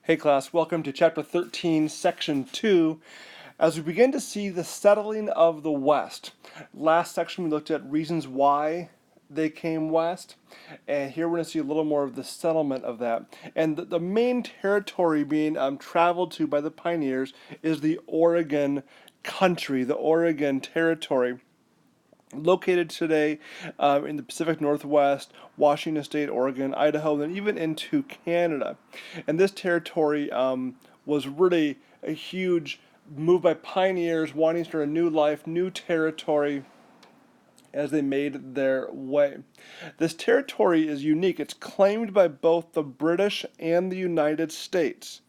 Hey class, welcome to chapter 13, section 2, as we begin to see the settling of the West. Last section we looked at reasons why they came west, and here we're going to see a little more of the settlement of that. And the main territory being traveled to by the pioneers is the Oregon country, the Oregon territory, located today in the Pacific Northwest, Washington State, Oregon, Idaho, and even into Canada. And this territory was really a huge move by pioneers wanting to start a new life, new territory as they made their way. This territory is unique. It's claimed by both the British and the United States.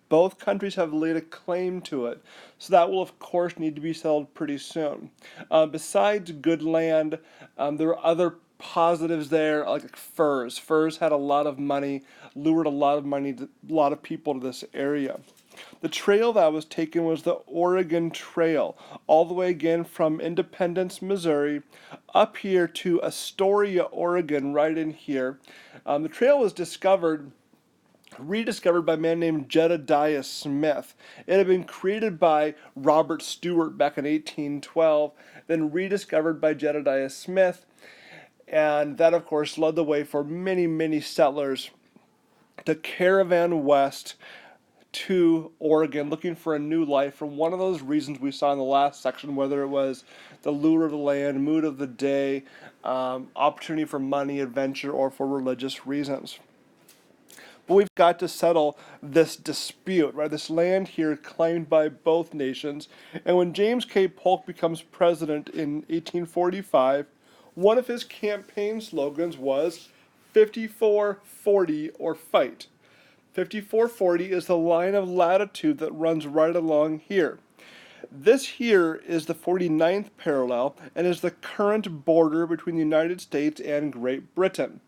Both countries have laid a claim to it, so that will of course need to be settled pretty soon. Besides good land, there are other positives there, like furs. Furs had a lot of money, lured a lot of money, a lot of people to this area. The trail that was taken was the Oregon Trail, all the way again from Independence, Missouri, up here to Astoria, Oregon, right in here. The trail was rediscovered by a man named Jedediah Smith. It had been created by Robert Stewart back in 1812, then rediscovered by Jedediah Smith, and that of course led the way for many, many settlers to caravan west to Oregon looking for a new life for one of those reasons we saw in the last section, whether it was the lure of the land, mood of the day, opportunity for money, adventure, or for religious reasons. But we've got to settle this dispute, right? This land here claimed by both nations. And when James K. Polk becomes president in 1845, one of his campaign slogans was 5440 or fight. 5440 is the line of latitude that runs right along here. This here is the 49th parallel and is the current border between the United States and Great Britain.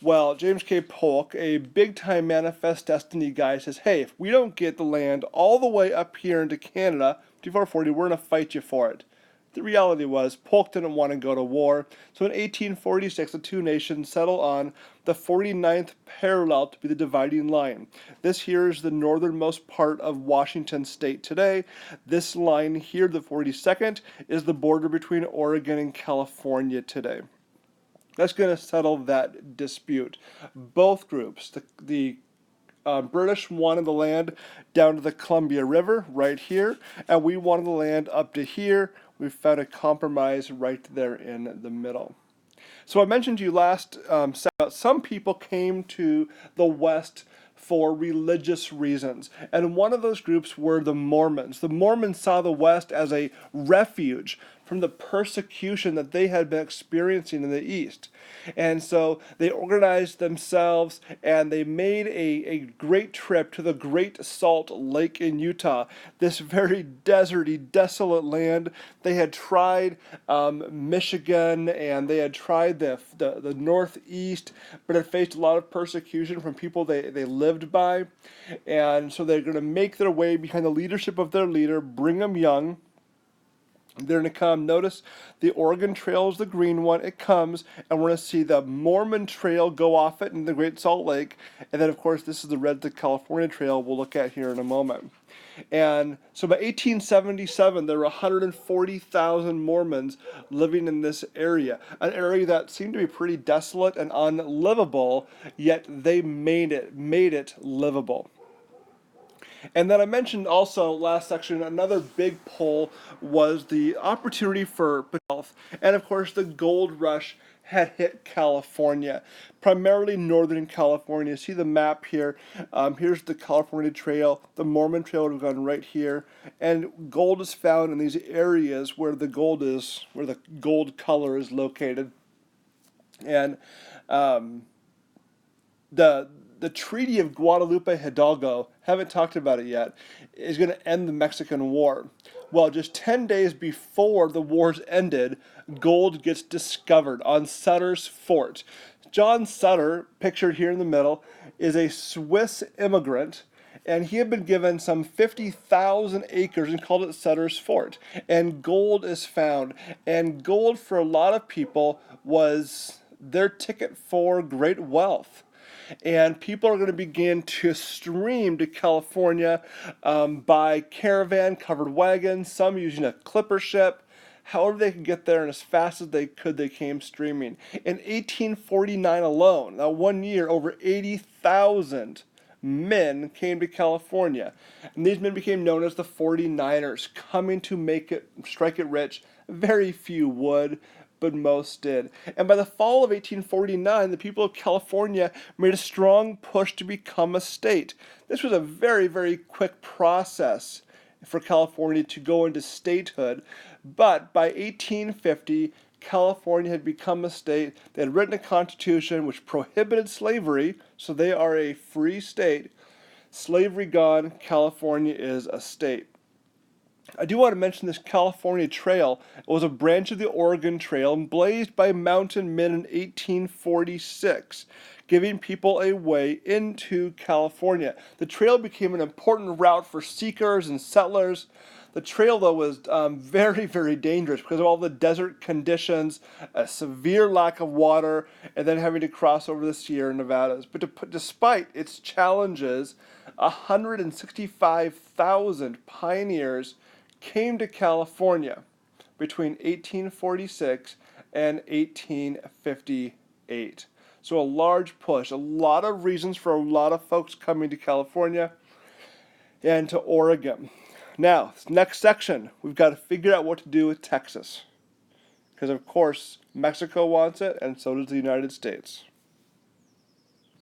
Well, James K. Polk, a big-time Manifest Destiny guy, says, hey, if we don't get the land all the way up here into Canada, 5440, we're going to fight you for it. The reality was, Polk didn't want to go to war, so in 1846, the two nations settle on the 49th parallel to be the dividing line. This here is the northernmost part of Washington State today. This line here, the 42nd, is the border between Oregon and California today. That's going to settle that dispute. Both groups, the British wanted the land down to the Columbia River, right here, and we wanted the land up to here. We found a compromise right there in the middle. So I mentioned to you last some people came to the West for religious reasons, and one of those groups were the Mormons. The Mormons saw the West as a refuge from the persecution that they had been experiencing in the East. And so they organized themselves and they made a great trip to the Great Salt Lake in Utah, this very deserty, desolate land. They had tried Michigan and they had tried the Northeast, but had faced a lot of persecution from people they lived by. And so they're going to make their way behind the leadership of their leader, Brigham Young. They're going to come. Notice the Oregon Trail is the green one. It comes, and we're going to see the Mormon Trail go off it in the Great Salt Lake. And then, of course, this is the Red to California Trail we'll look at here in a moment. And so by 1877, there were 140,000 Mormons living in this area, an area that seemed to be pretty desolate and unlivable, yet they made it livable. And then I mentioned also last section, another big pull was the opportunity for health. And of course, the gold rush had hit California, primarily northern California. See the map here. Here's the California Trail. The Mormon Trail would have gone right here. And gold is found in these areas where the gold color is located. And the Treaty of Guadalupe Hidalgo, haven't talked about it yet, is going to end the Mexican War. Well, just 10 days before the wars ended, gold gets discovered on Sutter's Fort. John Sutter, pictured here in the middle, is a Swiss immigrant, and he had been given some 50,000 acres and called it Sutter's Fort. And gold is found. And gold for a lot of people was their ticket for great wealth. and people are going to begin to stream to California by caravan, covered wagons, some using a clipper ship. However they could get there, and as fast as they could, they came streaming. In 1849 alone, now 1 year, over 80,000 men came to California. And these men became known as the 49ers, coming to strike it rich. Very few would, but most did. And by the fall of 1849, the people of California made a strong push to become a state. This was a very, very quick process for California to go into statehood, but by 1850, California had become a state. They had written a constitution which prohibited slavery, so they are a free state. Slavery gone, California is a state. I do want to mention this California Trail. It was a branch of the Oregon Trail and blazed by mountain men in 1846, giving people a way into California. The trail became an important route for seekers and settlers. The trail, though, was very, very dangerous because of all the desert conditions, a severe lack of water, and then having to cross over the Sierra Nevadas. But despite its challenges, 165,000 pioneers came to California between 1846 and 1858. So a large push, a lot of reasons for a lot of folks coming to California and to Oregon. Now, next section, we've got to figure out what to do with Texas. Because, of course, Mexico wants it, and so does the United States.